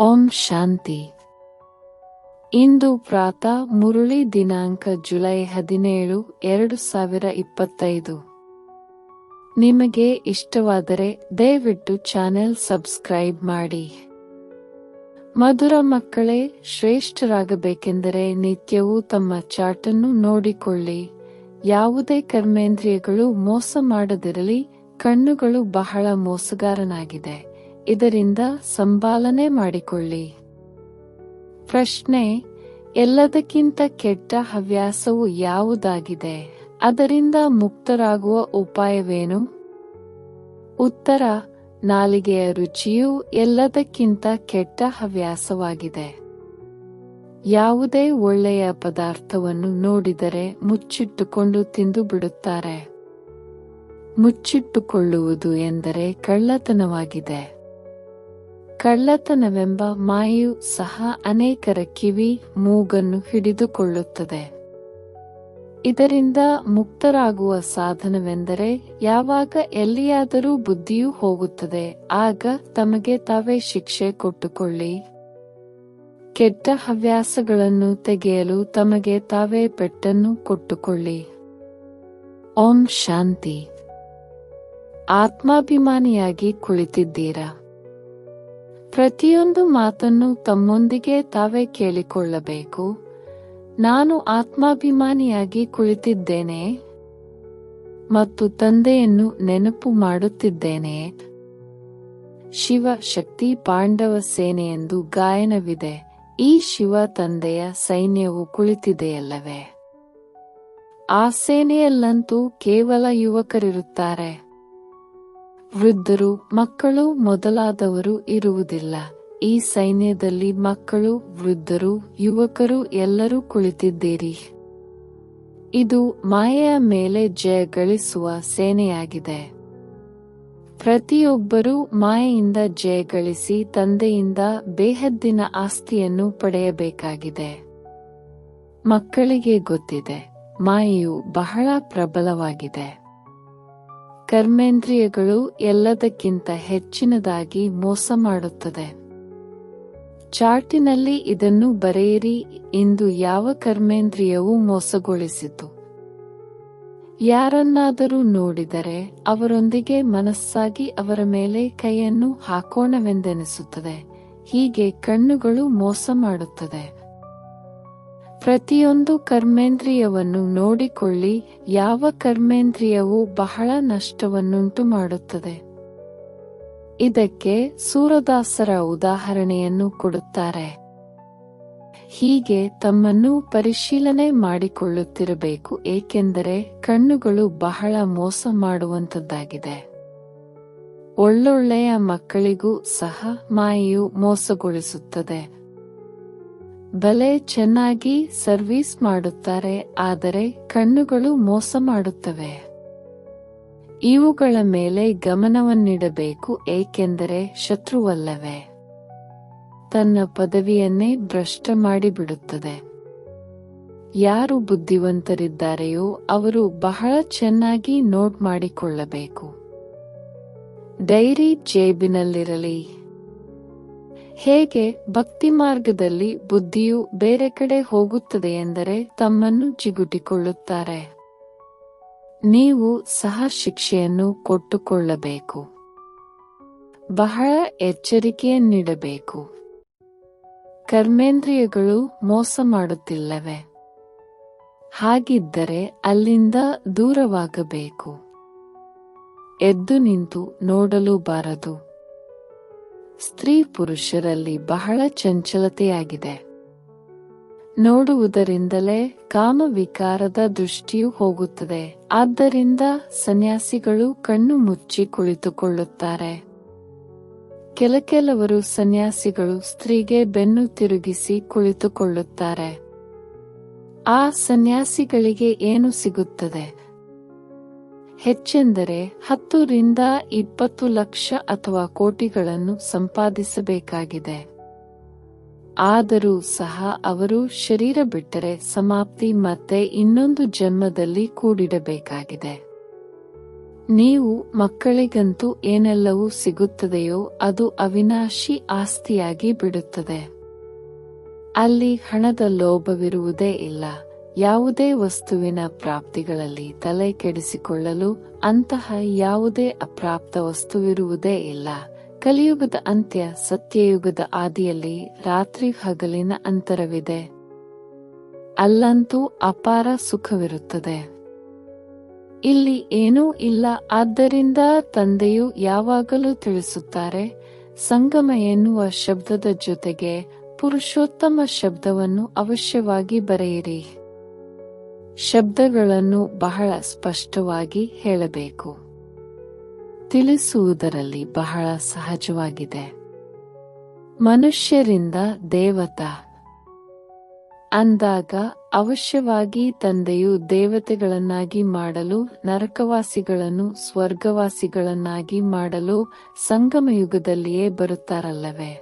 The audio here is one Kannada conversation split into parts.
ಓಂ ಶಾಂತಿ. ಇಂದು ಪ್ರಾತಃ ಮುರಳಿ ದಿನಾಂಕ ಜುಲೈ 17, 2025. ನಿಮಗೆ ಇಷ್ಟವಾದರೆ ದಯವಿಟ್ಟು ಚಾನೆಲ್ ಸಬ್ಸ್ಕ್ರೈಬ್ ಮಾಡಿ. ಮಧುರ ಮಕ್ಕಳೇ, ಶ್ರೇಷ್ಠರಾಗಬೇಕೆಂದರೆ ನಿತ್ಯವೂ ತಮ್ಮ ಚಾಟನ್ನು ನೋಡಿಕೊಳ್ಳಿ. ಯಾವುದೇ ಕರ್ಮೇಂದ್ರಿಯಗಳು ಮೋಸ ಮಾಡದಿರಲಿ. ಕಣ್ಣುಗಳು ಬಹಳ ಮೋಸಗಾರನಾಗಿದೆ, ಇದರಿಂದ ಸಂಭಾಲನೆ ಮಾಡಿಕೊಳ್ಳಿ. ಪ್ರಶ್ನೆ: ಎಲ್ಲದಕ್ಕಿಂತ ಕೆಟ್ಟ ಹವ್ಯಾಸವು ಯಾವುದಾಗಿದೆ? ಅದರಿಂದ ಮುಕ್ತರಾಗುವ ಉಪಾಯವೇನು? ಉತ್ತರ: ನಾಲಿಗೆಯ ರುಚಿಯು ಎಲ್ಲದಕ್ಕಿಂತ ಕೆಟ್ಟ ಹವ್ಯಾಸವಾಗಿದೆ. ಯಾವುದೇ ಒಳ್ಳೆಯ ಪದಾರ್ಥವನ್ನು ನೋಡಿದರೆ ಮುಚ್ಚಿಟ್ಟುಕೊಂಡು ತಿಂದು ಬಿಡುತ್ತಾರೆ. ಮುಚ್ಚಿಟ್ಟುಕೊಳ್ಳುವುದು ಎಂದರೆ ಕಳ್ಳತನವಾಗಿದೆ. ಕಳ್ಳತನವೆಂಬ ಮಾಯೆಯು ಸಹ ಅನೇಕರ ಕಿವಿ, ಮೂಗನ್ನು ಹಿಡಿದುಕೊಳ್ಳುತ್ತದೆ. ಇದರಿಂದ ಮುಕ್ತರಾಗುವ ಸಾಧನವೆಂದರೆ ಯಾವಾಗ ಎಲ್ಲಿಯಾದರೂ ಬುದ್ಧಿಯು ಹೋಗುತ್ತದೆ, ಆಗ ತಮಗೆ ತಾವೇ ಶಿಕ್ಷೆ ಕೊಟ್ಟುಕೊಳ್ಳಿ. ಕೆಟ್ಟ ಹವ್ಯಾಸಗಳನ್ನು ತೆಗೆಯಲು ತಮಗೆ ತಾವೇ ಪೆಟ್ಟನ್ನು ಕೊಟ್ಟುಕೊಳ್ಳಿ. ಓಂ ಶಾಂತಿ. ಆತ್ಮಾಭಿಮಾನಿಯಾಗಿ ಕುಳಿತಿದ್ದೀರಾ? ಪ್ರತಿಯೊಂದು ಮಾತನ್ನು ತಮ್ಮೊಂದಿಗೆ ತಾವೇ ಕೇಳಿಕೊಳ್ಳಬೇಕು. ನಾನು ಆತ್ಮಾಭಿಮಾನಿಯಾಗಿ ಕುಳಿತಿದ್ದೇನೆ ಮತ್ತು ತಂದೆಯನ್ನು ನೆನಪು ಮಾಡುತ್ತಿದ್ದೇನೆ. ಶಿವ ಶಕ್ತಿ ಪಾಂಡವ ಸೇನೆ ಎಂದು ಗಾಯನವಿದೆ. ಈ ಶಿವ ತಂದೆಯ ಸೈನ್ಯವು ಕುಳಿತಿದೆಯಲ್ಲವೇ? ಆ ಸೇನೆಯಲ್ಲಂತೂ ಕೇವಲ ಯುವಕರಿರುತ್ತಾರೆ. ವೃದ್ಧರು, ಮಕ್ಕಳು ಮೊದಲಾದವರು ಇರುವುದಿಲ್ಲ. ಈ ಸೈನ್ಯದಲ್ಲಿ ಮಕ್ಕಳು, ವೃದ್ಧರು, ಯುವಕರು ಎಲ್ಲರೂ ಕುಳಿತಿದ್ದೀರಿ. ಇದು ಮಾಯೆಯ ಮೇಲೆ ಜಯ ಗಳಿಸುವ ಸೇನೆಯಾಗಿದೆ. ಪ್ರತಿಯೊಬ್ಬರೂ ಮಾಯೆಯಿಂದ ಜಯಗಳಿಸಿ ತಂದೆಯಿಂದ ಬೇಹದ್ದಿನ ಆಸ್ತಿಯನ್ನು ಪಡೆಯಬೇಕಾಗಿದೆ. ಮಕ್ಕಳಿಗೆ ಗೊತ್ತಿದೆ, ಮಾಯೆಯು ಬಹಳ ಪ್ರಬಲವಾಗಿದೆ. ಕರ್ಮೇಂದ್ರಿಯಗಳು ಎಲ್ಲದಕ್ಕಿಂತ ಹೆಚ್ಚಿನದಾಗಿ ಮೋಸ ಮಾಡುತ್ತದೆ. ಚಾರ್ಟಿನಲ್ಲಿ ಇದನ್ನು ಬರೆಯಿರಿ. ಇಂದು ಯಾವ ಕರ್ಮೇಂದ್ರಿಯವು ಮೋಸಗೊಳಿಸಿತು? ಯಾರನ್ನಾದರೂ ನೋಡಿದರೆ ಅವರೊಂದಿಗೆ ಮನಸ್ಸಾಗಿ ಅವರ ಮೇಲೆ ಕೈಯನ್ನು ಹಾಕೋಣವೆಂದೆನಿಸುತ್ತದೆ. ಹೀಗೆ ಕಣ್ಣುಗಳು ಮೋಸ ಮಾಡುತ್ತದೆ. ಪ್ರತಿಯೊಂದು ಕರ್ಮೇಂದ್ರಿಯವನ್ನು ನೋಡಿಕೊಳ್ಳಿ. ಯಾವ ಕರ್ಮೇಂದ್ರಿಯವು ಬಹಳ ನಷ್ಟವನ್ನುಂಟು ಮಾಡುತ್ತದೆ? ಇದಕ್ಕೆ ಸೂರದಾಸರ ಉದಾಹರಣೆಯನ್ನು ಕೊಡುತ್ತಾರೆ. ಹೀಗೆ ತಮ್ಮನ್ನು ಪರಿಶೀಲನೆ ಮಾಡಿಕೊಳ್ಳುತ್ತಿರಬೇಕು, ಏಕೆಂದರೆ ಕಣ್ಣುಗಳು ಬಹಳ ಮೋಸ ಮಾಡುವಂತದ್ದಾಗಿದೆ. ಒಳ್ಳೊಳ್ಳೆಯ ಮಕ್ಕಳಿಗೂ ಸಹ ಮಾಯೆಯು ಮೋಸಗೊಳಿಸುತ್ತದೆ. ಭಲೆ ಚೆನ್ನಾಗಿ ಸರ್ವಿಸ್ ಮಾಡುತ್ತಾರೆ, ಆದರೆ ಕಣ್ಣುಗಳು ಮೋಸ ಮಾಡುತ್ತವೆ. ಇವುಗಳ ಮೇಲೆ ಗಮನವನ್ನಿಡಬೇಕು, ಏಕೆಂದರೆ ಶತ್ರುವಲ್ಲವೇ ತನ್ನ ಪದವಿಯನ್ನೇ ಭ್ರಷ್ಟ ಮಾಡಿಬಿಡುತ್ತದೆ. ಯಾರು ಬುದ್ಧಿವಂತರಿದ್ದಾರೆಯೋ ಅವರು ಬಹಳ ಚೆನ್ನಾಗಿ ನೋಟ್ ಮಾಡಿಕೊಳ್ಳಬೇಕು. ಡೈರಿ ಜೇಬಿನಲ್ಲಿರಲಿ. ಹೇಗೆ ಭಕ್ತಿ ಮಾರ್ಗದಲ್ಲಿ ಬುದ್ಧಿಯು ಬೇರೆ ಕಡೆ ಹೋಗುತ್ತದೆ ಎಂದರೆ ತಮ್ಮನ್ನು ಜಿಗುಟಿಕೊಳ್ಳುತ್ತಾರೆ. ನೀವು ಸಹ ಶಿಕ್ಷೆಯನ್ನು ಕೊಟ್ಟುಕೊಳ್ಳಬೇಕು. ಬಹಳ ಎಚ್ಚರಿಕೆಯನ್ನಿಡಬೇಕು. ಕರ್ಮೇಂದ್ರಿಯಗಳು ಮೋಸ ಮಾಡುತ್ತಿಲ್ಲವೇ? ಹಾಗಿದ್ದರೆ ಅಲ್ಲಿಂದ ದೂರವಾಗಬೇಕು. ಎದ್ದು ನಿಂತು ನೋಡಲು ಬಾರದು. ಸ್ತ್ರೀ ಪುರುಷರಲ್ಲಿ ಬಹಳ ಚಂಚಲತೆಯಾಗಿದೆ. ನೋಡುವುದರಿಂದಲೇ ಕಾಮವಿಕಾರದ ದೃಷ್ಟಿಯು ಹೋಗುತ್ತದೆ. ಆದ್ದರಿಂದ ಸನ್ಯಾಸಿಗಳು ಕಣ್ಣು ಮುಚ್ಚಿ ಕುಳಿತುಕೊಳ್ಳುತ್ತಾರೆ. ಕೆಲವರು ಸನ್ಯಾಸಿಗಳು ಸ್ತ್ರೀಗೆ ಬೆನ್ನು ತಿರುಗಿಸಿ ಕುಳಿತುಕೊಳ್ಳುತ್ತಾರೆ. ಆ ಸನ್ಯಾಸಿಗಳಿಗೆ ಏನು ಸಿಗುತ್ತದೆ? ಹೆಚ್ಚೆಂದರೆ 10 ರಿಂದ 20 ಲಕ್ಷ ಅಥವಾ ಕೋಟಿಗಳನ್ನು ಸಂಪಾದಿಸಬೇಕಾಗಿದೆ. ಆದರೂ ಸಹ ಅವರು ಶರೀರ ಬಿಟ್ಟರೆ ಸಮಾಪ್ತಿ ಮತ್ತೆ ಇನ್ನೊಂದು ಜನ್ಮದಲ್ಲಿ ಕೂಡಿಡಬೇಕಾಗಿದೆ. ನೀವು ಮಕ್ಕಳಿಗಂತೂ ಏನೆಲ್ಲವೂ ಸಿಗುತ್ತದೆಯೋ ಅದು ಅವಿನಾಶಿ ಆಸ್ತಿಯಾಗಿ ಬಿಡುತ್ತದೆ. ಅಲ್ಲಿ ಹಣದ ಲೋಭವಿರುವುದೇ ಇಲ್ಲ. ಯಾವುದೇ ವಸ್ತುವಿನ ಪ್ರಾಪ್ತಿಗಳಲ್ಲಿ ತಲೆ ಕೆಡಿಸಿಕೊಳ್ಳಲು ಅಂತಹ ಯಾವುದೇ ಅಪ್ರಾಪ್ತ ವಸ್ತುವಿರುವುದೇ ಇಲ್ಲ. ಕಲಿಯುಗದ ಅಂತ್ಯ, ಸತ್ಯಯುಗದ ಆದಿಯಲ್ಲಿ ರಾತ್ರಿ ಹಗಲಿನ ಅಂತರವಿದೆ. ಅಲ್ಲಂತೂ ಅಪಾರ ಸುಖವಿರುತ್ತದೆ. ಇಲ್ಲಿ ಏನೂ ಇಲ್ಲ. ಆದ್ದರಿಂದ ತಂದೆಯು ಯಾವಾಗಲೂ ತಿಳಿಸುತ್ತಾರೆ, ಸಂಗಮ ಎನ್ನುವ ಶಬ್ದದ ಜೊತೆಗೆ ಪುರುಷೋತ್ತಮ ಶಬ್ದವನ್ನು ಅವಶ್ಯವಾಗಿ ಬರೆಯಿರಿ. ಶಬ್ದಗಳನ್ನು ಬಹಳ ಸ್ಪಷ್ಟವಾಗಿ ಹೇಳಬೇಕು. ತಿಳಿಸುವುದರಲ್ಲಿ ಬಹಳ ಸಹಜವಾಗಿದೆ. ಮನುಷ್ಯರಿಂದ ದೇವತಾ ಅಂದಾಗ ಅವಶ್ಯವಾಗಿ ತಂದೆಯು ದೇವತೆಗಳನ್ನಾಗಿ ಮಾಡಲು, ನರಕವಾಸಿಗಳನ್ನು ಸ್ವರ್ಗವಾಸಿಗಳನ್ನಾಗಿ ಮಾಡಲು ಸಂಗಮಯುಗದಲ್ಲಿಯೇ ಬರುತ್ತಾರಲ್ಲವೇ?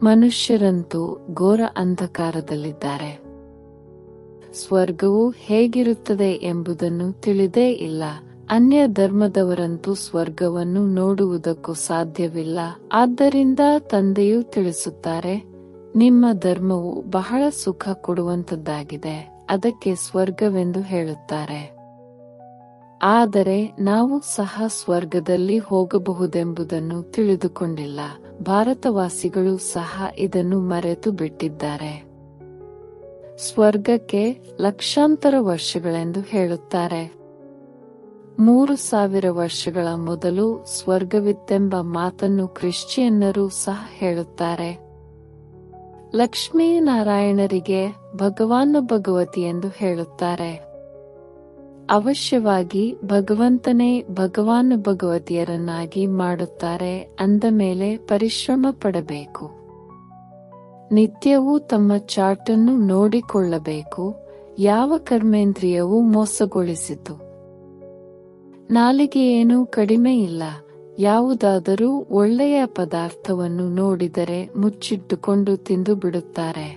ಮನುಷ್ಯರಂತೂ ಘೋರ ಅಂಧಕಾರದಲ್ಲಿದ್ದಾರೆ. ಸ್ವರ್ಗವು ಹೇಗಿರುತ್ತದೆ ಎಂಬುದನ್ನು ತಿಳಿದೇ ಇಲ್ಲ. ಅನ್ಯ ಧರ್ಮದವರಂತೂ ಸ್ವರ್ಗವನ್ನು ನೋಡುವುದಕ್ಕೂ ಸಾಧ್ಯವಿಲ್ಲ. ಆದ್ದರಿಂದ ತಂದೆಯು ತಿಳಿಸುತ್ತಾರೆ, ನಿಮ್ಮ ಧರ್ಮವು ಬಹಳ ಸುಖ ಕೊಡುವಂತದ್ದಾಗಿದೆ, ಅದಕ್ಕೆ ಸ್ವರ್ಗವೆಂದು ಹೇಳುತ್ತಾರೆ. ಆದರೆ ನಾವು ಸಹ ಸ್ವರ್ಗದಲ್ಲಿ ಹೋಗಬಹುದೆಂಬುದನ್ನು ತಿಳಿದುಕೊಂಡಿಲ್ಲ. ಭಾರತವಾಸಿಗಳು ಸಹ ಇದನ್ನು ಮರೆತು ಬಿಟ್ಟಿದ್ದಾರೆ. ಸ್ವರ್ಗಕ್ಕೆ ಲಕ್ಷಾಂತರ ವರ್ಷಗಳೆಂದು ಹೇಳುತ್ತಾರೆ. 3000 ವರ್ಷಗಳ ಮೊದಲು ಸ್ವರ್ಗವಿತ್ತೆಂಬ ಮಾತನ್ನು ಕ್ರಿಶ್ಚಿಯನ್ನರು ಸಹ ಹೇಳುತ್ತಾರೆ. ಲಕ್ಷ್ಮೀನಾರಾಯಣರಿಗೆ ಭಗವಾನ್ ಭಗವತಿ ಎಂದು ಹೇಳುತ್ತಾರೆ. ಅವಶ್ಯವಾಗಿ ಭಗವಂತನೇ ಭಗವಾನ್ ಭಗವತಿಯರನ್ನಾಗಿ ಮಾಡುತ್ತಾರೆ. ಅಂದ ಮೇಲೆ ಪರಿಶ್ರಮ ಪಡಬೇಕು. ನಿತ್ಯವೂ ತಮ್ಮ ಚಾರ್ಟನ್ನು ನೋಡಿಕೊಳ್ಳಬೇಕು. ಯಾವ ಕರ್ಮೇಂದ್ರಿಯವೂ ಮೋಸಗೊಳಿಸಿತು. ನಾಲಿಗೆಯೇನೂ ಕಡಿಮೆ ಇಲ್ಲ. ಯಾವುದಾದರೂ ಒಳ್ಳೆಯ ಪದಾರ್ಥವನ್ನು ನೋಡಿದರೆ ಮುಚ್ಚಿಟ್ಟುಕೊಂಡು ತಿಂದು ಬಿಡುತ್ತಾರೆ.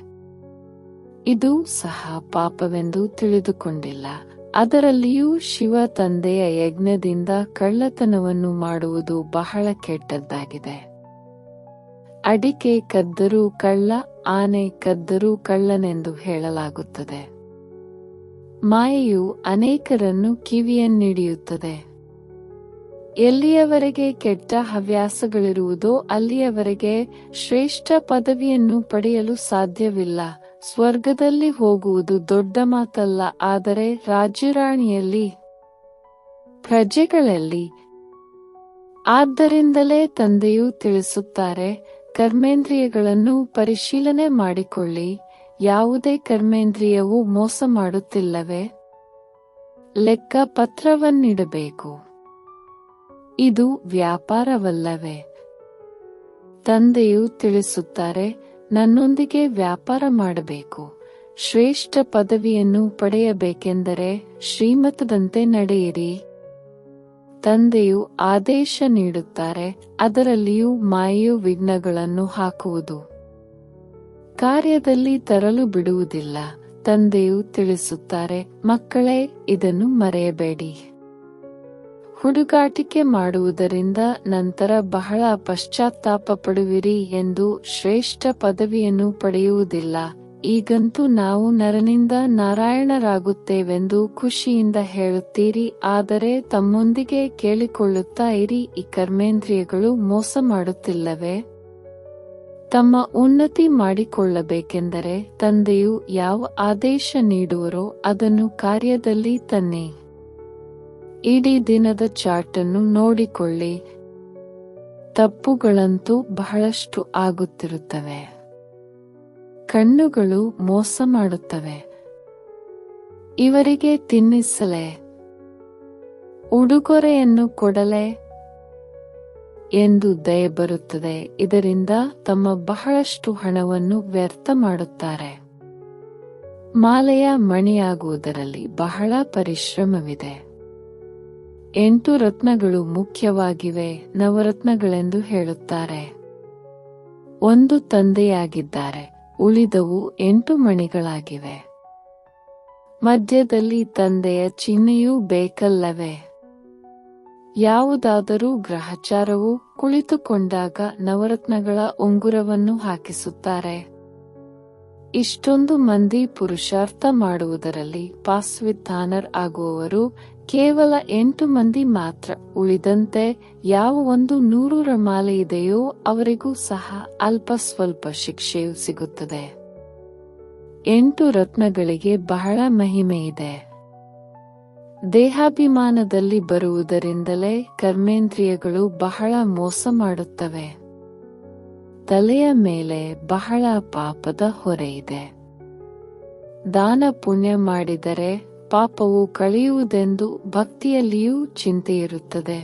ಇದು ಸಹ ಪಾಪವೆಂದು ತಿಳಿದುಕೊಂಡಿಲ್ಲ. ಅದರಲ್ಲಿಯೂ ಶಿವ ತಂದೆಯ ಯಜ್ಞದಿಂದ ಕಳ್ಳತನವನ್ನು ಮಾಡುವುದು ಬಹಳ ಕೆಟ್ಟದ್ದಾಗಿದೆ. ಅಡಿಕೆ ಕದ್ದರೂ ಕಳ್ಳ, ಆನೆ ಕದ್ದರೂ ಕಳ್ಳನೆಂದು ಹೇಳಲಾಗುತ್ತದೆ. ಮಾಯೆಯು ಅನೇಕರನ್ನು ಕಿವಿಯನ್ನಿಡಿಯುತ್ತದೆ. ಎಲ್ಲಿಯವರೆಗೆ ಕೆಟ್ಟ ಹವ್ಯಾಸಗಳಿರುವುದೋ ಅಲ್ಲಿಯವರೆಗೆ ಶ್ರೇಷ್ಠ ಪದವಿಯನ್ನು ಪಡೆಯಲು ಸಾಧ್ಯವಿಲ್ಲ. ಸ್ವರ್ಗದಲ್ಲಿ ಹೋಗುವುದು ದೊಡ್ಡ ಮಾತಲ್ಲ, ಆದರೆ ರಾಜ್ಯರಾಣಿಯಲ್ಲಿ, ಪ್ರಜೆಗಳಲ್ಲಿ. ಆದ್ದರಿಂದಲೇ ತಂದೆಯು ತಿಳಿಸುತ್ತಾರೆ, ಕರ್ಮೇಂದ್ರಿಯಗಳನ್ನು ಪರಿಶೀಲನೆ ಮಾಡಿಕೊಳ್ಳಿ. ಯಾವುದೇ ಕರ್ಮೇಂದ್ರಿಯವೂ ಮೋಸ ಮಾಡುತ್ತಿಲ್ಲವೇ? ಲೆಕ್ಕ ಪತ್ರವನ್ನಿಡಬೇಕು. ಇದು ವ್ಯಾಪಾರವಲ್ಲವೇ? ತಂದೆಯು ತಿಳಿಸುತ್ತಾರೆ, ನನ್ನೊಂದಿಗೆ ವ್ಯಾಪಾರ ಮಾಡಬೇಕು. ಶ್ರೇಷ್ಠ ಪದವಿಯನ್ನು ಪಡೆಯಬೇಕೆಂದರೆ ಶ್ರೀಮತದಂತೆ ನಡೆಯಿರಿ. ತಂದೆಯು ಆದೇಶ ನೀಡುತ್ತಾರೆ, ಅದರಲ್ಲಿಯೂ ಮಾಯೆಯು ವಿಘ್ನಗಳನ್ನು ಹಾಕುವುದು. ಕಾರ್ಯದಲ್ಲಿ ತರಲು ಬಿಡುವುದಿಲ್ಲ. ತಂದೆಯು ತಿಳಿಸುತ್ತಾರೆ, ಮಕ್ಕಳೇ, ಇದನ್ನು ಮರೆಯಬೇಡಿ. ಹುಡುಗಾಟಿಕೆ ಮಾಡುವುದರಿಂದ ನಂತರ ಬಹಳ ಪಶ್ಚಾತ್ತಾಪ ಪಡುವಿರಿ ಎಂದು ಶ್ರೇಷ್ಠ ಪದವಿಯನ್ನು ಪಡೆಯುವುದಿಲ್ಲ. ಈಗಂತೂ ನಾವು ನರನಿಂದ ನಾರಾಯಣರಾಗುತ್ತೇವೆಂದು ಖುಷಿಯಿಂದ ಹೇಳುತ್ತೀರಿ. ಆದರೆ ತಮ್ಮೊಂದಿಗೆ ಕೇಳಿಕೊಳ್ಳುತ್ತಾ ಇರಿ, ಈ ಕರ್ಮೇಂದ್ರಿಯಗಳು ಮೋಸ ಮಾಡುತ್ತಿಲ್ಲವೇ? ತಮ್ಮ ಉನ್ನತಿ ಮಾಡಿಕೊಳ್ಳಬೇಕೆಂದರೆ ತಂದೆಯು ಯಾವ ಆದೇಶ ನೀಡುವರೋ ಅದನ್ನು ಕಾರ್ಯದಲ್ಲಿ ತನ್ನಿ. ಇಡೀ ದಿನದ ಚಾರ್ಟನ್ನು ನೋಡಿಕೊಳ್ಳಿ. ತಪ್ಪುಗಳಂತೂ ಬಹಳಷ್ಟು ಆಗುತ್ತಿರುತ್ತವೆ. ಕಣ್ಣುಗಳು ಮೋಸ ಮಾಡುತ್ತವೆ. ಇವರಿಗೆ ತಿನ್ನಿಸಲೇ, ಉಡುಗೊರೆಯನ್ನು ಕೊಡಲೇ ಎಂದು ದಯೆ ಬರುತ್ತದೆ. ಇದರಿಂದ ತಮ್ಮ ಬಹಳಷ್ಟು ಹಣವನ್ನು ವ್ಯರ್ಥ ಮಾಡುತ್ತಾರೆ. ಮಾಲೆಯ ಮಣಿಯಾಗುವುದರಲ್ಲಿ ಬಹಳ ಪರಿಶ್ರಮವಿದೆ. 8 ರತ್ನಗಳು ಮುಖ್ಯವಾಗಿವೆ, ನವರತ್ನಗಳೆಂದು ಹೇಳುತ್ತಾರೆ. ಒಂದು ತಂದೆಯಾಗಿದ್ದಾರೆ, ಉಳಿದವು 8 ಮಣಿಗಳಾಗಿವೆ. ಮಧ್ಯದಲ್ಲಿ ತಂದೆಯ ಚಿಹ್ನೆಯೂ ಬೇಕಲ್ಲವೇ? ಯಾವುದಾದರೂ ಗ್ರಹಚಾರವು ಕುಳಿತುಕೊಂಡಾಗ ನವರತ್ನಗಳ ಉಂಗುರವನ್ನು ಹಾಕಿಸುತ್ತಾರೆ. ಇಷ್ಟೊಂದು ಮಂದಿ ಪುರುಷಾರ್ಥ ಮಾಡುವುದರಲ್ಲಿ ಪಾಸ್ವಿಧಾನರ್ ಆಗುವವರು ಕೇವಲ 8 ಮಂದಿ ಮಾತ್ರ. ಉಳಿದಂತೆ ಯಾವ ಒಂದು 100ರ ಮಾಲೆ ಇದೆಯೋ ಅವರಿಗೂ ಸಹ ಅಲ್ಪ ಸ್ವಲ್ಪ ಶಿಕ್ಷೆಯು ಸಿಗುತ್ತದೆ. 8 ರತ್ನಗಳಿಗೆ ಬಹಳ ಮಹಿಮೆ ಇದೆ. ದೇಹಾಭಿಮಾನದಲ್ಲಿ ಬರುವುದರಿಂದಲೇ ಕರ್ಮೇಂದ್ರಿಯಗಳು ಬಹಳ ಮೋಸ ಮಾಡುತ್ತವೆ. ತಲೆಯ ಮೇಲೆ ಬಹಳ ಪಾಪದ ಹೊರೆ ಇದೆ. ದಾನ ಪುಣ್ಯ ಮಾಡಿದರೆ ಪಾಪವು ಕಳೆಯುವುದೆಂದು ಭಕ್ತಿಯಲ್ಲಿಯೂ ಚಿಂತೆಯಿರುತ್ತದೆ.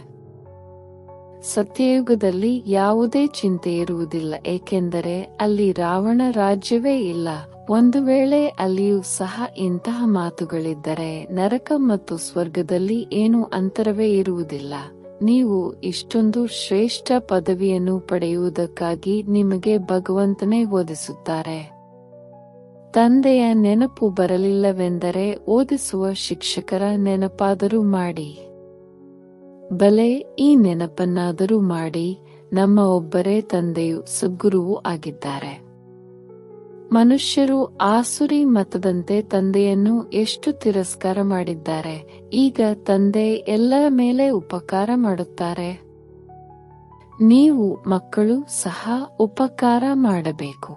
ಸತ್ಯಯುಗದಲ್ಲಿ ಯಾವುದೇ ಚಿಂತೆ ಇರುವುದಿಲ್ಲ, ಏಕೆಂದರೆ ಅಲ್ಲಿ ರಾವಣ ರಾಜ್ಯವೇ ಇಲ್ಲ. ಒಂದು ವೇಳೆ ಅಲ್ಲಿಯೂ ಸಹ ಇಂತಹ ಮಾತುಗಳಿದ್ದರೆ ನರಕ ಮತ್ತು ಸ್ವರ್ಗದಲ್ಲಿ ಏನೂ ಅಂತರವೇ ಇರುವುದಿಲ್ಲ. ನೀವು ಇಷ್ಟೊಂದು ಶ್ರೇಷ್ಠ ಪದವಿಯನ್ನು ಪಡೆಯುವುದಕ್ಕಾಗಿ ನಿಮಗೆ ಭಗವಂತನೇ ಓದಿಸುತ್ತಾರೆ. ತಂದೆಯ ನೆನಪು ಬರಲಿಲ್ಲವೆಂದರೆ ಓದಿಸುವ ಶಿಕ್ಷಕರ ನೆನಪಾದರೂ ಮಾಡಿ. ಬಲೆ ಈ ನೆನಪನ್ನಾದರೂ ಮಾಡಿ. ನಮ್ಮ ಒಬ್ಬರೇ ತಂದೆಯು ಸದ್ಗುರುವೂ ಆಗಿದ್ದಾರೆ. ಮನುಷ್ಯರು ಆಸುರಿ ಮತದಂತೆ ತಂದೆಯನ್ನು ಎಷ್ಟು ತಿರಸ್ಕಾರ ಮಾಡಿದ್ದಾರೆ. ಈಗ ತಂದೆ ಎಲ್ಲರ ಮೇಲೆ ಉಪಕಾರ ಮಾಡುತ್ತಾರೆ. ನೀವು ಮಕ್ಕಳು ಸಹ ಉಪಕಾರ ಮಾಡಬೇಕು.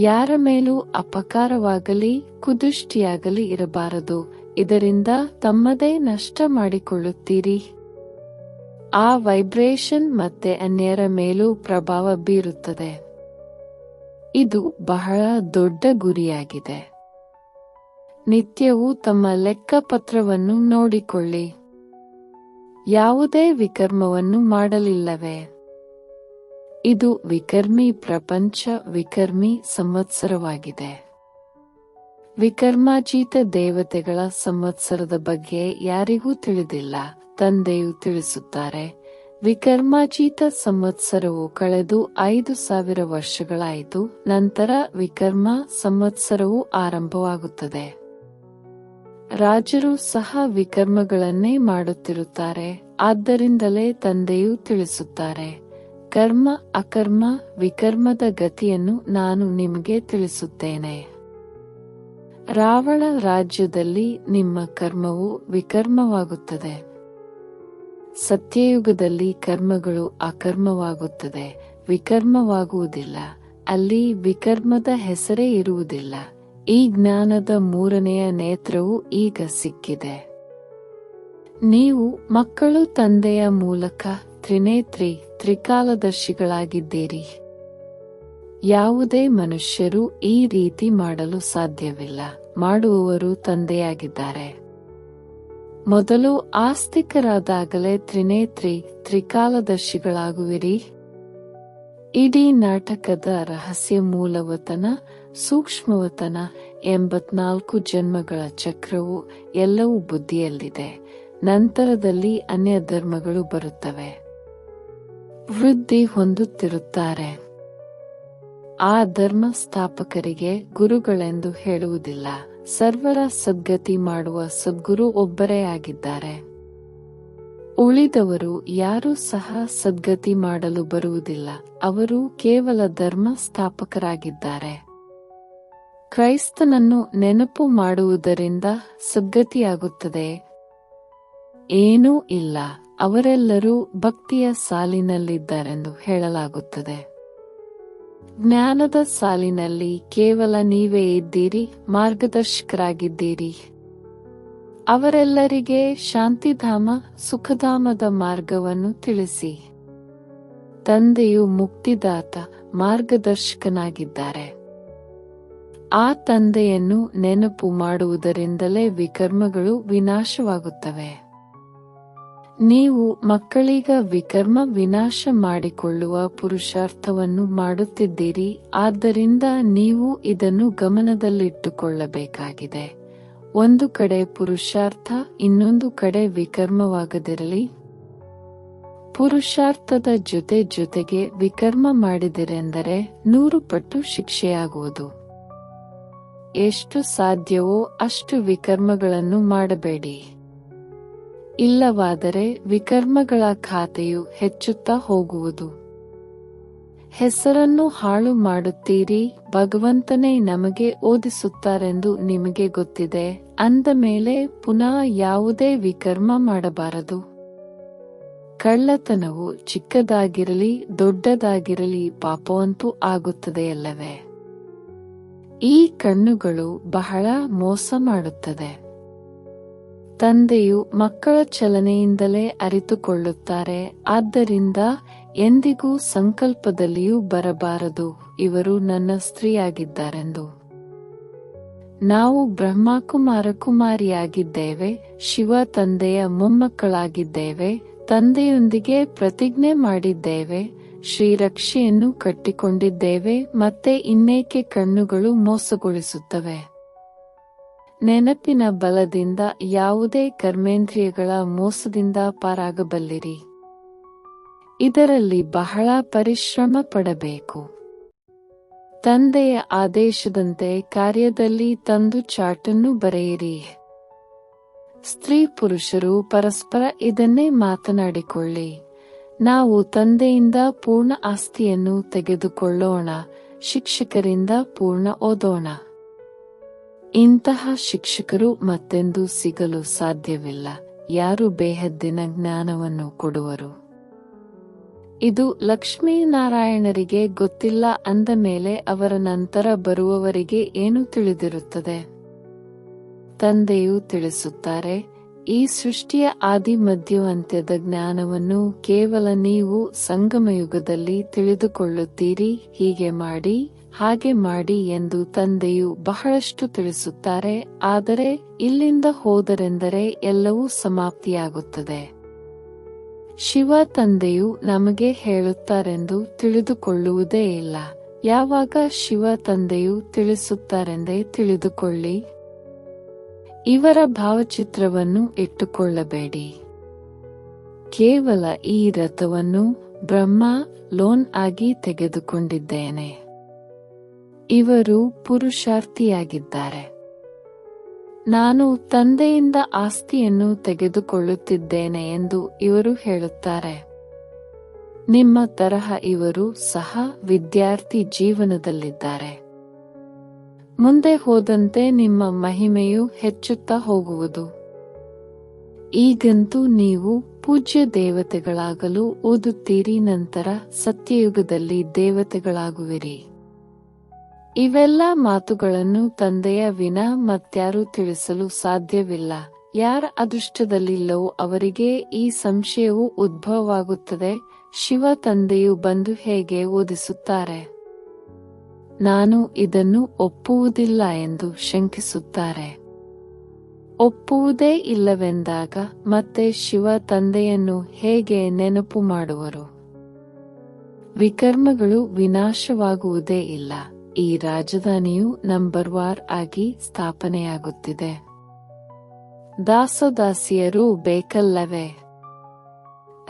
ಯಾರ ಮೇಲೂ ಅಪಕಾರವಾಗಲಿ ಕುದೃಷ್ಟಿಯಾಗಲಿ ಇರಬಾರದು. ಇದರಿಂದ ತಮ್ಮದೇ ನಷ್ಟ ಮಾಡಿಕೊಳ್ಳುತ್ತೀರಿ. ಆ ವೈಬ್ರೇಷನ್ ಮತ್ತೆ ಅನ್ಯರ ಮೇಲೂ ಪ್ರಭಾವ ಬೀರುತ್ತದೆ. ಇದು ಬಹಳ ದೊಡ್ಡ ಗುರಿಯಾಗಿದೆ. ನಿತ್ಯವೂ ತಮ್ಮ ಲೆಕ್ಕಪತ್ರವನ್ನು ನೋಡಿಕೊಳ್ಳಿ. ಯಾವುದೇ ವಿಕರ್ಮವನ್ನು ಮಾಡಲಿಲ್ಲವೇ? ಇದು ವಿಕರ್ಮಿ ಪ್ರಪಂಚ, ವಿಕರ್ಮಿ ಸಂವತ್ಸರವಾಗಿದೆ. ವಿಕರ್ಮಾಜೀತ ದೇವತೆಗಳ ಸಂವತ್ಸರದ ಬಗ್ಗೆ ಯಾರಿಗೂ ತಿಳಿದಿಲ್ಲ. ತಂದೆಯು ತಿಳಿಸುತ್ತಾರೆ, ವಿಕರ್ಮಾಜೀತ ಸಂವತ್ಸರವು ಕಳೆದು 5000 ವರ್ಷಗಳಾಯಿತು. ನಂತರ ವಿಕರ್ಮ ಸಂವತ್ಸರವು ಆರಂಭವಾಗುತ್ತದೆ. ರಾಜರು ಸಹ ವಿಕರ್ಮಗಳನ್ನೇ ಮಾಡುತ್ತಿರುತ್ತಾರೆ. ಆದ್ದರಿಂದಲೇ ತಂದೆಯು ತಿಳಿಸುತ್ತಾರೆ, ಕರ್ಮ ಅಕರ್ಮ ವಿಕರ್ಮದ ಗತಿಯನ್ನು ನಾನು ನಿಮಗೆ ತಿಳಿಸುತ್ತೇನೆ. ರಾವಣ ರಾಜ್ಯದಲ್ಲಿ ನಿಮ್ಮ ಕರ್ಮವು ವಿಕರ್ಮವಾಗುತ್ತದೆ. ಸತ್ಯಯುಗದಲ್ಲಿ ಕರ್ಮಗಳು ಅಕರ್ಮವಾಗುತ್ತದೆ, ವಿಕರ್ಮವಾಗುವುದಿಲ್ಲ. ಅಲ್ಲಿ ವಿಕರ್ಮದ ಹೆಸರೇ ಇರುವುದಿಲ್ಲ. ಈ ಜ್ಞಾನದ 3ನೆಯ ನೇತ್ರವು ಈಗ ಸಿಕ್ಕಿದೆ. ನೀವು ಮಕ್ಕಳು ತಂದೆಯ ಮೂಲಕ ತ್ರಿನೇತ್ರಿ ತ್ರಿಕಾಲದರ್ಶಿಗಳಾಗಿದ್ದೀರಿ. ಯಾವುದೇ ಮನುಷ್ಯರು ಈ ರೀತಿ ಮಾಡಲು ಸಾಧ್ಯವಿಲ್ಲ. ಮಾಡುವವರು ತಂದೆಯಾಗಿದ್ದಾರೆ. ಮೊದಲು ಆಸ್ತಿಕರಾದಾಗಲೇ ತ್ರಿನೇತ್ರಿ ತ್ರಿಕಾಲದರ್ಶಿಗಳಾಗುವಿರಿ. ಇಡೀ ನಾಟಕದ ರಹಸ್ಯ ಮೂಲವತನ, ಸೂಕ್ಷ್ಮವತನ, 84 ಜನ್ಮಗಳ ಚಕ್ರವು ಎಲ್ಲವೂ ಬುದ್ಧಿಯಲ್ಲಿದೆ. ನಂತರದಲ್ಲಿ ಅನ್ಯ ಧರ್ಮಗಳು ಬರುತ್ತವೆ. ವೃದ್ಧಿ ಹೊಂದುತ್ತಿರುತ್ತಾರೆ. ಆ ಧರ್ಮ ಸ್ಥಾಪಕರಿಗೆ ಗುರುಗಳೆಂದು ಹೇಳುವುದಿಲ್ಲ. ಸರ್ವರ ಸದ್ಗತಿ ಮಾಡುವ ಸದ್ಗುರು ಒಬ್ಬರೇ ಆಗಿದ್ದಾರೆ. ಉಳಿದವರು ಯಾರೂ ಸಹ ಸದ್ಗತಿ ಮಾಡಲು ಬರುವುದಿಲ್ಲ. ಅವರು ಕೇವಲ ಧರ್ಮ ಸ್ಥಾಪಕರಾಗಿದ್ದಾರೆ. ಕ್ರೈಸ್ತನನ್ನು ನೆನಪು ಮಾಡುವುದರಿಂದ ಸದ್ಗತಿಯಾಗುತ್ತದೆ? ಏನೂ ಇಲ್ಲ. ಅವರೆಲ್ಲರೂ ಭಕ್ತಿಯ ಸಾಲಿನಲ್ಲಿದ್ದಾರೆಂದು ಹೇಳಲಾಗುತ್ತದೆ. ಜ್ಞಾನದ ಸಾಲಿನಲ್ಲಿ ಕೇವಲ ನೀವೇ ಇದ್ದೀರಿ, ಮಾರ್ಗದರ್ಶಕರಾಗಿದ್ದೀರಿ. ಅವರೆಲ್ಲರಿಗೆ ಶಾಂತಿಧಾಮ, ಸುಖಧಾಮದ ಮಾರ್ಗವನ್ನು ತಿಳಿಸಿ. ತಂದೆಯು ಮುಕ್ತಿದಾತ, ಮಾರ್ಗದರ್ಶಕನಾಗಿದ್ದಾರೆ. ಆ ತಂದೆಯನ್ನು ನೆನಪು ಮಾಡುವುದರಿಂದಲೇ ವಿಕರ್ಮಗಳು ವಿನಾಶವಾಗುತ್ತವೆ. ನೀವು ಮಕ್ಕಳೀಗ ವಿಕರ್ಮ ವಿನಾಶ ಮಾಡಿಕೊಳ್ಳುವ ಪುರುಷಾರ್ಥವನ್ನು ಮಾಡುತ್ತಿದ್ದೀರಿ. ಆದ್ದರಿಂದ ನೀವು ಇದನ್ನು ಗಮನದಲ್ಲಿಟ್ಟುಕೊಳ್ಳಬೇಕಾಗಿದೆ. ಒಂದು ಕಡೆ ಪುರುಷಾರ್ಥ, ಇನ್ನೊಂದು ಕಡೆ ವಿಕರ್ಮವಾಗದಿರಲಿ. ಪುರುಷಾರ್ಥದ ಜೊತೆಗೆ ವಿಕರ್ಮ ಮಾಡಿದಿರೆಂದರೆ 100 ಪಟ್ಟು ಶಿಕ್ಷೆಯಾಗುವುದು. ಎಷ್ಟು ಸಾಧ್ಯವೋ ಅಷ್ಟು ವಿಕರ್ಮಗಳನ್ನು ಮಾಡಬೇಡಿ. ಇಲ್ಲವಾದರೆ ವಿಕರ್ಮಗಳ ಖಾತೆಯು ಹೆಚ್ಚುತ್ತಾ ಹೋಗುವುದು. ಹೆಸರನ್ನು ಹಾಳು ಮಾಡುತ್ತೀರಿ. ಭಗವಂತನೇ ನಮಗೆ ಓದಿಸುತ್ತಾರೆಂದು ನಿಮಗೆ ಗೊತ್ತಿದೆ. ಅಂದ ಮೇಲೆ ಪುನಃ ಯಾವುದೇ ವಿಕರ್ಮ ಮಾಡಬಾರದು. ಕಳ್ಳತನವು ಚಿಕ್ಕದಾಗಿರಲಿ ದೊಡ್ಡದಾಗಿರಲಿ ಪಾಪವಂತೂ ಆಗುತ್ತದೆಯಲ್ಲವೇ? ಈ ಕಣ್ಣುಗಳು ಬಹಳ ಮೋಸ ಮಾಡುತ್ತದೆ. ತಂದೆಯು ಮಕ್ಕಳ ಚಲನೆಯಿಂದಲೇ ಅರಿತುಕೊಳ್ಳುತ್ತಾರೆ. ಆದ್ದರಿಂದ ಎಂದಿಗೂ ಸಂಕಲ್ಪದಲ್ಲಿಯೂ ಬರಬಾರದು, ಇವರು ನನ್ನ ಸ್ತ್ರೀಯಾಗಿದ್ದಾರೆಂದು. ನಾವು ಬ್ರಹ್ಮಕುಮಾರಕುಮಾರಿಯಾಗಿದ್ದೇವೆ. ಶಿವ ತಂದೆಯ ಮೊಮ್ಮಕ್ಕಳಾಗಿದ್ದೇವೆ. ತಂದೆಯೊಂದಿಗೆ ಪ್ರತಿಜ್ಞೆ ಮಾಡಿದ್ದೇವೆ. ಶ್ರೀರಕ್ಷೆಯನ್ನು ಕಟ್ಟಿಕೊಂಡಿದ್ದೇವೆ. ಮತ್ತೆ ಇನ್ನೇಕೆ ಕಣ್ಣುಗಳು ಮೋಸಗೊಳಿಸುತ್ತವೆ? ನೆನಪಿನ ಬಲದಿಂದ ಯಾವುದೇ ಕರ್ಮೇಂದ್ರಿಯಗಳ ಮೋಸದಿಂದ ಪಾರಾಗಬಲ್ಲಿರಿ. ಇದರಲ್ಲಿ ಬಹಳ ಪರಿಶ್ರಮ ಪಡಬೇಕು. ತಂದೆಯ ಆದೇಶದಂತೆ ಕಾರ್ಯದಲ್ಲಿ ತಂದು ಚಾಟನ್ನು ಬರೆಯಿರಿ. ಸ್ತ್ರೀ ಪುರುಷರು ಪರಸ್ಪರ ಇದನ್ನೇ ಮಾತನಾಡಿಕೊಳ್ಳಿ. ನಾವು ತಂದೆಯಿಂದ ಪೂರ್ಣ ಆಸ್ತಿಯನ್ನು ತೆಗೆದುಕೊಳ್ಳೋಣ, ಶಿಕ್ಷಕರಿಂದ ಪೂರ್ಣ ಓದೋಣ. ಇಂತಹ ಶಿಕ್ಷಕರು ಮತ್ತೆಂದೂ ಸಿಗಲು ಸಾಧ್ಯವಿಲ್ಲ. ಯಾರು ಬೇಹದ್ದಿನ ಜ್ಞಾನವನ್ನು ಕೊಡುವರು? ಇದು ಲಕ್ಷ್ಮೀನಾರಾಯಣರಿಗೆ ಗೊತ್ತಿಲ್ಲ ಅಂದ ಮೇಲೆ ಅವರ ನಂತರ ಬರುವವರಿಗೆ ಏನು ತಿಳಿದಿರುತ್ತದೆ? ತಂದೆಯು ತಿಳಿಸುತ್ತಾರೆ, ಈ ಸೃಷ್ಟಿಯ ಆದಿ ಮಧ್ಯಾಂತ್ಯದ ಜ್ಞಾನವನ್ನು ಕೇವಲ ನೀವು ಸಂಗಮಯುಗದಲ್ಲಿ ತಿಳಿದುಕೊಳ್ಳುತ್ತೀರಿ. ಹೀಗೆ ಮಾಡಿ ಹಾಗೆ ಮಾಡಿ ಎಂದು ತಂದೆಯು ಬಹಳಷ್ಟು ತಿಳಿಸುತ್ತಾರೆ. ಆದರೆ ಇಲ್ಲಿಂದ ಹೋದರೆಂದರೆ ಎಲ್ಲವೂ ಸಮಾಪ್ತಿಯಾಗುತ್ತದೆ. ಶಿವ ತಂದೆಯು ನಮಗೆ ಹೇಳುತ್ತಾರೆಂದು ತಿಳಿದುಕೊಳ್ಳುವುದೇ ಇಲ್ಲ. ಯಾವಾಗ ಶಿವ ತಂದೆಯು ತಿಳಿಸುತ್ತಾರೆಂದೇ ತಿಳಿದುಕೊಳ್ಳಿ. ಇವರ ಭಾವಚಿತ್ರವನ್ನು ಇಟ್ಟುಕೊಳ್ಳಬೇಡಿ. ಕೇವಲ ಈ ರಥವನ್ನು ಬ್ರಹ್ಮ ಲೋನ್ ಆಗಿ ತೆಗೆದುಕೊಂಡಿದ್ದೇನೆ. ಇವರು ಪುರುಷಾರ್ಥಿಯಾಗಿದ್ದಾರೆ. ನಾನು ತಂದೆಯಿಂದ ಆಸ್ತಿಯನ್ನು ತೆಗೆದುಕೊಳ್ಳುತ್ತಿದ್ದೇನೆ ಎಂದು ಇವರು ಹೇಳುತ್ತಾರೆ. ನಿಮ್ಮ ತರಹ ಇವರು ಸಹ ವಿದ್ಯಾರ್ಥಿ ಜೀವನದಲ್ಲಿದ್ದಾರೆ. ಮುಂದೆ ಹೋದಂತೆ ನಿಮ್ಮ ಮಹಿಮೆಯು ಹೆಚ್ಚುತ್ತಾ ಹೋಗುವುದು. ಈಗಂತೂ ನೀವು ಪೂಜ್ಯ ದೇವತೆಗಳಾಗಲು ಓದುತ್ತೀರಿ. ನಂತರ ಸತ್ಯಯುಗದಲ್ಲಿ ದೇವತೆಗಳಾಗುವಿರಿ. ಇವೆಲ್ಲ ಮಾತುಗಳನ್ನು ತಂದೆಯ ವಿನಾ ಮತ್ಯಾರೂ ತಿಳಿಸಲು ಸಾಧ್ಯವಿಲ್ಲ. ಯಾರ ಅದೃಷ್ಟದಲ್ಲಿಲ್ಲವೋ ಅವರಿಗೆ ಈ ಸಂಶಯವು ಉದ್ಭವವಾಗುತ್ತದೆ. ಶಿವ ತಂದೆಯು ಬಂದು ಹೇಗೆ ಓದಿಸುತ್ತಾರೆ? ನಾನು ಇದನ್ನು ಒಪ್ಪುವುದಿಲ್ಲ ಎಂದು ಶಂಕಿಸುತ್ತಾರೆ. ಒಪ್ಪುವುದೇ ಇಲ್ಲವೆಂದಾಗ ಮತ್ತೆ ಶಿವ ತಂದೆಯನ್ನು ಹೇಗೆ ನೆನಪು ಮಾಡುವರು? ವಿಕರ್ಮಗಳು ವಿನಾಶವಾಗುವುದೇ ಇಲ್ಲ. ಈ ರಾಜಧಾನಿಯು ನಂಬರ್ ವಾರ್ ಆಗಿ ಸ್ಥಾಪನೆಯಾಗುತ್ತಿದೆ. ದಾಸದಾಸಿಯರು ಬೇಕಲ್ಲವೇ?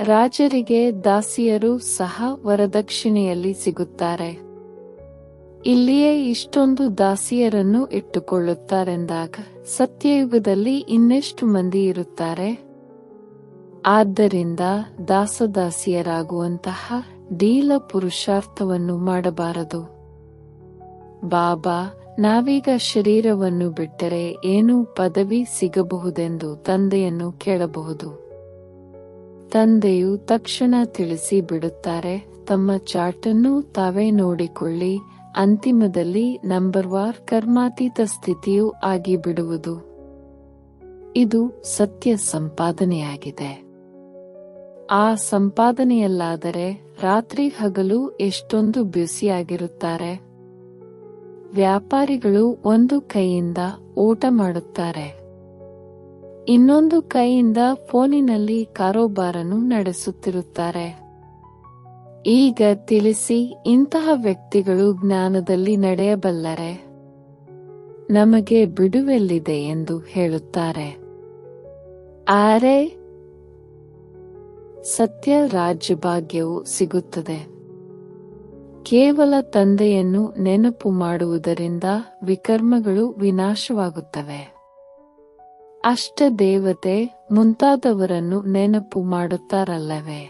ರಾಜರಿಗೆ ದಾಸಿಯರು ಸಹ ವರದಕ್ಷಿಣೆಯಲ್ಲಿ ಸಿಗುತ್ತಾರೆ. ಇಲ್ಲಿಯೇ ಇಷ್ಟೊಂದು ದಾಸಿಯರನ್ನು ಇಟ್ಟುಕೊಳ್ಳುತ್ತಾರೆಂದಾಗ ಸತ್ಯಯುಗದಲ್ಲಿ ಇನ್ನೆಷ್ಟು ಮಂದಿ ಇರುತ್ತಾರೆ? ಆದ್ದರಿಂದ ದಾಸದಾಸಿಯರಾಗುವಂತಹ ಡೀಲ ಪುರುಷಾರ್ಥವನ್ನು ಮಾಡಬಾರದು. ಬಾಬಾ, ನಾವೀಗ ಶರೀರವನ್ನು ಬಿಟ್ಟರೆ ಏನು ಪದವಿ ಸಿಗಬಹುದೆಂದು ತಂದೆಯನ್ನು ಕೇಳಬಹುದು. ತಂದೆಯು ತಕ್ಷಣ ತಿಳಿಸಿ ಬಿಡುತ್ತಾರೆ, ತಮ್ಮ ಚಾಟನ್ನು ತಾವೇ ನೋಡಿಕೊಳ್ಳಿ. ಅಂತಿಮದಲ್ಲಿ ನಂಬರ್ ವಾರ್ ಕರ್ಮಾತೀತ ಸ್ಥಿತಿಯೂ ಆಗಿಬಿಡುವುದು. ಇದು ಸತ್ಯ ಸಂಪಾದನೆಯಾಗಿದೆ. ಆ ಸಂಪಾದನೆಯಲ್ಲಾದರೆ ರಾತ್ರಿ ಹಗಲು ಎಷ್ಟೊಂದು ಬ್ಯುಸಿಯಾಗಿರುತ್ತಾರೆ. ವ್ಯಾಪಾರಿಗಳು ಒಂದು ಕೈಯಿಂದ ಊಟ ಮಾಡುತ್ತಾರೆ, ಇನ್ನೊಂದು ಕೈಯಿಂದ ಫೋನಿನಲ್ಲಿ ಕಾರೋಬಾರನ್ನು ನಡೆಸುತ್ತಿರುತ್ತಾರೆ. ಈಗ ತಿಳಿಸಿ, ಇಂತಹ ವ್ಯಕ್ತಿಗಳು ಜ್ಞಾನದಲ್ಲಿ ನಡೆಯಬಲ್ಲರೆ? ನಮಗೆ ಬಿಡುವೆಲ್ಲಿದೆ ಎಂದು ಹೇಳುತ್ತಾರೆ. ಆದರೆ ಸತ್ಯ ರಾಜ್ಯಭಾಗ್ಯವು ಸಿಗುತ್ತದೆ. ಕೇವಲ ತಂದೆಯನ್ನು ನೆನಪು ಮಾಡುವುದರಿಂದ ವಿಕರ್ಮಗಳು ವಿನಾಶವಾಗುತ್ತವೆ. ಅಷ್ಟ ದೇವತೆ ಮುಂತಾದವರನ್ನು ನೆನಪು ಮಾಡುತ್ತಾರಲ್ಲವೇ?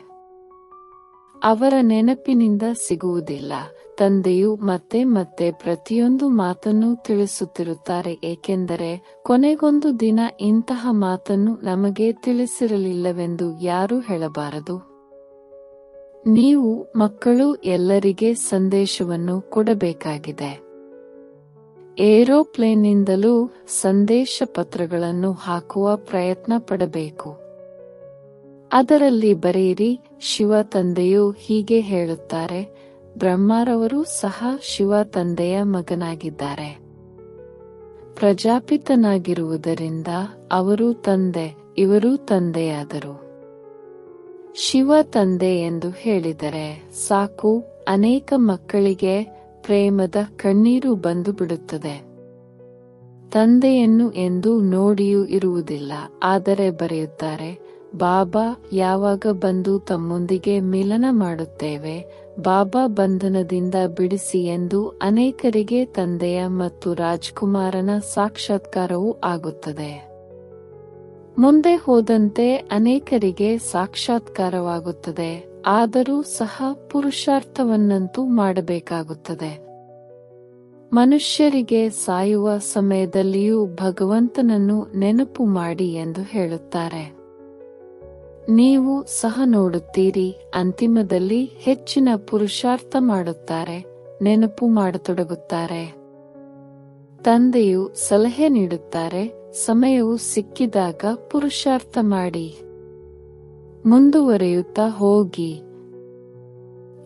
ಅವರ ನೆನಪಿನಿಂದ ಸಿಗುವುದಿಲ್ಲ. ತಂದೆಯು ಮತ್ತೆ ಮತ್ತೆ ಪ್ರತಿಯೊಂದು ಮಾತನ್ನು ತಿಳಿಸುತ್ತಿರುತ್ತಾರೆ, ಏಕೆಂದರೆ ಕೊನೆಗೊಂದು ದಿನ ಇಂತಹ ಮಾತನ್ನು ನಮಗೆ ತಿಳಿಸಿರಲಿಲ್ಲವೆಂದು ಯಾರೂ ಹೇಳಬಾರದು. ನೀವು ಮಕ್ಕಳು ಎಲ್ಲರಿಗೆ ಸಂದೇಶವನ್ನು ಕೊಡಬೇಕಾಗಿದೆ. ಏರೋಪ್ಲೇನ್ನಿಂದಲೂ ಸಂದೇಶ ಪತ್ರಗಳನ್ನು ಹಾಕುವ ಪ್ರಯತ್ನ ಪಡಬೇಕು. ಅದರಲ್ಲಿ ಬರೆಯಿರಿ, ಶಿವ ತಂದೆಯು ಹೀಗೆ ಹೇಳುತ್ತಾರೆ. ಬ್ರಹ್ಮರವರು ಸಹ ಶಿವ ತಂದೆಯ ಮಗನಾಗಿದ್ದಾರೆ. ಪ್ರಜಾಪಿತನಾಗಿರುವುದರಿಂದ ಅವರು ತಂದೆ, ಇವರು ತಂದೆಯಾದರು. ಶಿವ ತಂದೆ ಎಂದು ಹೇಳಿದರೆ ಸಾಕು, ಅನೇಕ ಮಕ್ಕಳಿಗೆ ಪ್ರೇಮದ ಕಣ್ಣೀರು ಬಂದು ಬಿಡುತ್ತದೆ. ತಂದೆಯನ್ನು ಎಂದು ನೋಡಿಯೂ ಇರುವುದಿಲ್ಲ, ಆದರೆ ಬರೆಯುತ್ತಾರೆ, ಬಾಬಾ ಯಾವಾಗ ಬಂದು ತಮ್ಮೊಂದಿಗೆ ಮಿಲನ ಮಾಡುತ್ತೇವೆ, ಬಾಬಾ ಬಂಧನದಿಂದ ಬಿಡಿಸಿ ಎಂದು ಅನೇಕರಿಗೆ ತಂದೆಯ ಮತ್ತು ರಾಜ್ಕುಮಾರನ ಸಾಕ್ಷಾತ್ಕಾರವೂ ಆಗುತ್ತದೆ. ಮುಂದೆ ಹೋದಂತೆ ಅನೇಕರಿಗೆ ಸಾಕ್ಷಾತ್ಕಾರವಾಗುತ್ತದೆ, ಆದರೂ ಸಹ ಪುರುಷಾರ್ಥವನ್ನಂತೂ ಮಾಡಬೇಕಾಗುತ್ತದೆ. ಮನುಷ್ಯರಿಗೆ ಸಾಯುವ ಸಮಯದಲ್ಲಿಯೂ ಭಗವಂತನನ್ನು ನೆನಪು ಮಾಡಿ ಎಂದು ಹೇಳುತ್ತಾರೆ. ನೀವು ಸಹ ನೋಡುತ್ತೀರಿ, ಅಂತಿಮದಲ್ಲಿ ಹೆಚ್ಚಿನ ಪುರುಷಾರ್ಥ ಮಾಡುತ್ತಾರೆ, ನೆನಪು ಮಾಡತೊಡಗುತ್ತಾರೆ. ತಂದೆಯು ಸಲಹೆ ನೀಡುತ್ತಾರೆ, ಸಮಯವು ಸಿಕ್ಕಿದಾಗ ಪುರುಷಾರ್ಥ ಮಾಡಿ, ಮುಂದುವರಿಯುತ್ತಾ ಹೋಗಿ.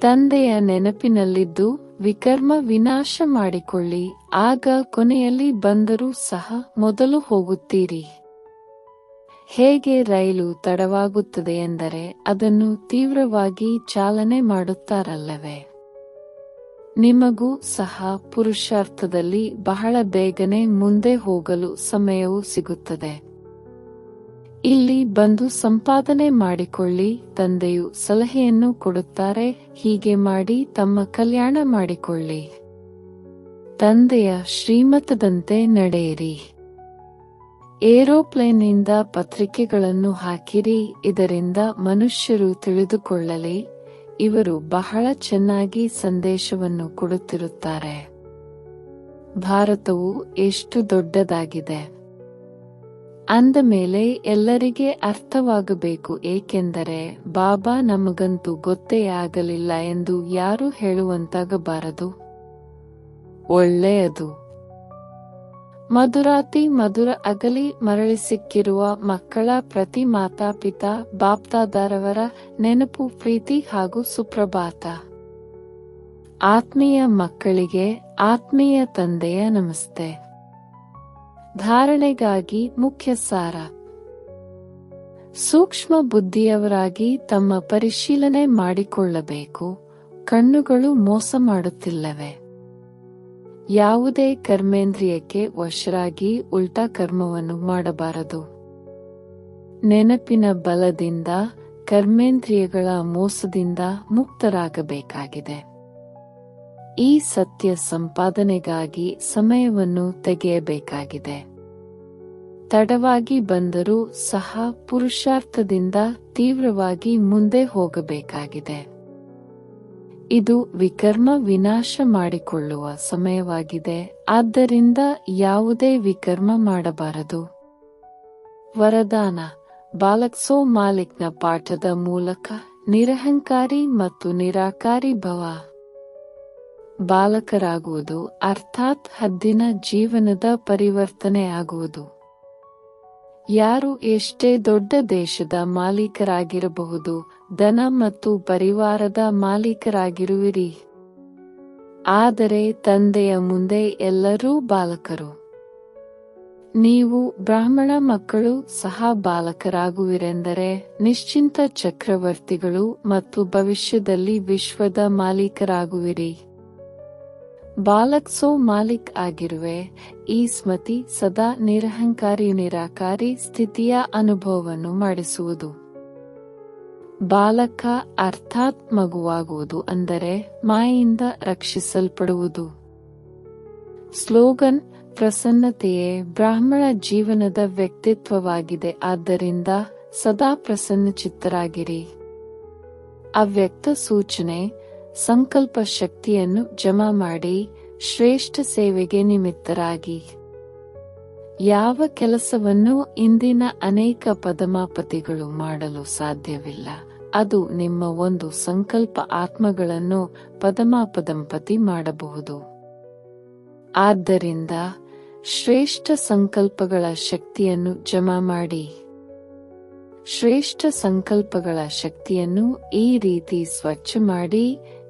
ತಂದೆಯ ನೆನಪಿನಲ್ಲಿದ್ದು ವಿಕರ್ಮ ವಿನಾಶ ಮಾಡಿಕೊಳ್ಳಿ, ಆಗ ಕೊನೆಯಲ್ಲಿ ಬಂದರೂ ಸಹ ಮೊದಲು ಹೋಗುತ್ತೀರಿ. ಹೇಗೆ ರೈಲು ತಡವಾಗುತ್ತದೆ ಎಂದರೆ ಅದನ್ನು ತೀವ್ರವಾಗಿ ಚಾಲನೆ ಮಾಡುತ್ತಾರಲ್ಲವೇ? ನಿಮಗೂ ಸಹ ಪುರುಷಾರ್ಥದಲ್ಲಿ ಬಹಳ ಬೇಗನೆ ಮುಂದೆ ಹೋಗಲು ಸಮಯವು ಸಿಗುತ್ತದೆ. ಇಲ್ಲಿ ಬಂದು ಸಂಪಾದನೆ ಮಾಡಿಕೊಳ್ಳಿ. ತಂದೆಯು ಸಲಹೆಯನ್ನು ಕೊಡುತ್ತಾರೆ, ಹೀಗೆ ಮಾಡಿ ತಮ್ಮ ಕಲ್ಯಾಣ ಮಾಡಿಕೊಳ್ಳಿ. ತಂದೆಯ ಶ್ರೀಮತದಂತೆ ನಡೆಯಿರಿ. ಏರೋಪ್ಲೇನ್ನಿಂದ ಪತ್ರಿಕೆಗಳನ್ನು ಹಾಕಿರಿ, ಇದರಿಂದ ಮನುಷ್ಯರು ತಿಳಿದುಕೊಳ್ಳಲಿ, ಇವರು ಬಹಳ ಚೆನ್ನಾಗಿ ಸಂದೇಶವನ್ನು ಕೊಡುತ್ತಿರುತ್ತಾರೆ. ಭಾರತವು ಎಷ್ಟು ದೊಡ್ಡದಾಗಿದೆ ಅಂದ ಮೇಲೆ ಎಲ್ಲರಿಗೆ ಅರ್ಥವಾಗಬೇಕು, ಏಕೆಂದರೆ ಬಾಬಾ ನಮಗಂತೂ ಗೊತ್ತೇ ಆಗಲಿಲ್ಲ ಎಂದು ಯಾರೂ ಹೇಳುವಂತಾಗಬಾರದು. ಒಳ್ಳೆಯದು. ಮಧುರಾತಿ ಮಧುರ ಅಗಲಿ ಮರಳಿ ಸಿಕ್ಕಿರುವ ಮಕ್ಕಳ ಪ್ರತಿ ಮಾತಾಪಿತಾ ಬಾಪ್ದಾದರವರ ನೆನಪು, ಪ್ರೀತಿ ಹಾಗೂ ಸುಪ್ರಭಾತ. ಆತ್ಮೀಯ ಮಕ್ಕಳಿಗೆ ಆತ್ಮೀಯ ತಂದೆಯ ನಮಸ್ತೆ. ಧಾರಣೆಗಾಗಿ ಮುಖ್ಯ ಸಾರ. ಸೂಕ್ಷ್ಮ ಬುದ್ಧಿಯವರಾಗಿ ತಮ್ಮ ಪರಿಶೀಲನೆ ಮಾಡಿಕೊಳ್ಳಬೇಕು. ಕಣ್ಣುಗಳು ಮೋಸ ಮಾಡುತ್ತಿಲ್ಲವೆ? ಯಾವುದೇ ಕರ್ಮೇಂದ್ರಿಯಕ್ಕೆ ವಶರಾಗಿ ಉಲ್ಟಾ ಕರ್ಮವನ್ನು ಮಾಡಬಾರದು. ನೆನಪಿನ ಬಲದಿಂದ ಕರ್ಮೇಂದ್ರಿಯಗಳ ಮೋಸದಿಂದ ಮುಕ್ತರಾಗಬೇಕಾಗಿದೆ. ಈ ಸತ್ಯ ಸಂಪಾದನೆಗಾಗಿ ಸಮಯವನ್ನು ತೆಗೆಯಬೇಕಾಗಿದೆ. ತಡವಾಗಿ ಬಂದರೂ ಸಹ ಪುರುಷಾರ್ಥದಿಂದ ತೀವ್ರವಾಗಿ ಮುಂದೆ ಹೋಗಬೇಕಾಗಿದೆ. ಇದು ವಿಕರ್ಮ ವಿನಾಶ ಮಾಡಿಕೊಳ್ಳುವ ಸಮಯವಾಗಿದೆ, ಆದ್ದರಿಂದ ಯಾವುದೇ ವಿಕರ್ಮ ಮಾಡಬಾರದು. ವರದಾನ. ಬಾಲಕ್ಸೋ ಮಾಲಿಕ್ನ ಪಾಠದ ಮೂಲಕ ನಿರಹಂಕಾರಿ ಮತ್ತು ನಿರಾಕಾರಿ ಭವ. ಬಾಲಕರಾಗುವುದು ಅರ್ಥಾತ್ ಹದ್ದಿನ ಜೀವನದ ಪರಿವರ್ತನೆ ಆಗುವುದು. ಯಾರು ಎಷ್ಟೇ ದೊಡ್ಡ ದೇಶದ ಮಾಲೀಕರಾಗಿರಬಹುದು, ಧನ ಮತ್ತು ಪರಿವಾರದ ಮಾಲೀಕರಾಗಿರುವಿರಿ, ಆದರೆ ತಂದೆಯ ಮುಂದೆ ಎಲ್ಲರೂ ಬಾಲಕರು. ನೀವು ಬ್ರಾಹ್ಮಣ ಮಕ್ಕಳು ಸಹ ಬಾಲಕರಾಗುವಿರೆಂದರೆ ನಿಶ್ಚಿಂತ ಚಕ್ರವರ್ತಿಗಳು ಮತ್ತು ಭವಿಷ್ಯದಲ್ಲಿ ವಿಶ್ವದ ಮಾಲೀಕರಾಗುವಿರಿ. ಬಾಲಕ್ ಸೋ ಮಾಲಿಕ್ ಆಗಿರುವೆ. ಈ ಸ್ಮೃತಿ ಸದಾ ನಿರಹಂಕಾರಿ ನಿರಾಕಾರಿ ಸ್ಥಿತಿಯ ಅನುಭವವನ್ನು ಮಾಡಿಸುವುದು. ಬಾಲಕ ಅರ್ಥಾತ್ ಮಗುವಾಗುವುದು ಅಂದರೆ ಮಾಯೆಯಿಂದ ರಕ್ಷಿಸಲ್ಪಡುವುದು. ಸ್ಲೋಗನ್: ಪ್ರಸನ್ನತೆಯೇ ಬ್ರಾಹ್ಮಣ ಜೀವನದ ವ್ಯಕ್ತಿತ್ವವಾಗಿದೆ. ಆದ್ದರಿಂದ ಸದಾ ಪ್ರಸನ್ನಚಿತ್ತರಾಗಿರಿ. ಅವ್ಯಕ್ತ ಸೂಚನೆ: ಸಂಕಲ್ಪ ಶಕ್ತಿಯನ್ನು ಜಮಾ ಮಾಡಿ ಶ್ರೇಷ್ಠ ಸೇವೆಗೆ ನಿಮಿತ್ತರಾಗಿ. ಯಾವ ಕೆಲಸವನ್ನು ಇಂದಿನ ಅನೇಕ ಪದಮಾಪತಿಗಳು ಮಾಡಲು ಸಾಧ್ಯವಿಲ್ಲ. ಅದು ನಿಮ್ಮ ಒಂದು ಸಂಕಲ್ಪ ಆತ್ಮಗಳನ್ನು ಪದಮಾಪದಂಪತಿ ಮಾಡಬಹುದು. ಆದ್ದರಿಂದ ಶ್ರೇಷ್ಠ ಸಂಕಲ್ಪಗಳ ಶಕ್ತಿಯನ್ನು ಜಮಾ ಮಾಡಿ. ಶ್ರೇಷ್ಠ ಸಂಕಲ್ಪಗಳ ಶಕ್ತಿಯನ್ನು ಈ ರೀತಿ ಸ್ವಚ್ಛ ಮಾಡಿ,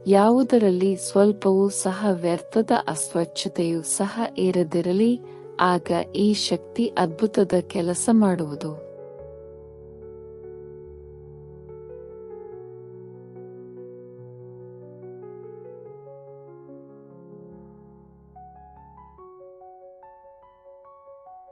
ಯಾವುದರಲ್ಲಿ ಸ್ವಲ್ಪವೂ ಸಹ ವ್ಯರ್ಥದ ಅಸ್ವಚ್ಛತೆಯೂ ಸಹ ಇರದಿರಲಿ. ಆಗ ಈ ಶಕ್ತಿ ಅದ್ಭುತದ ಕೆಲಸ ಮಾಡುವುದು.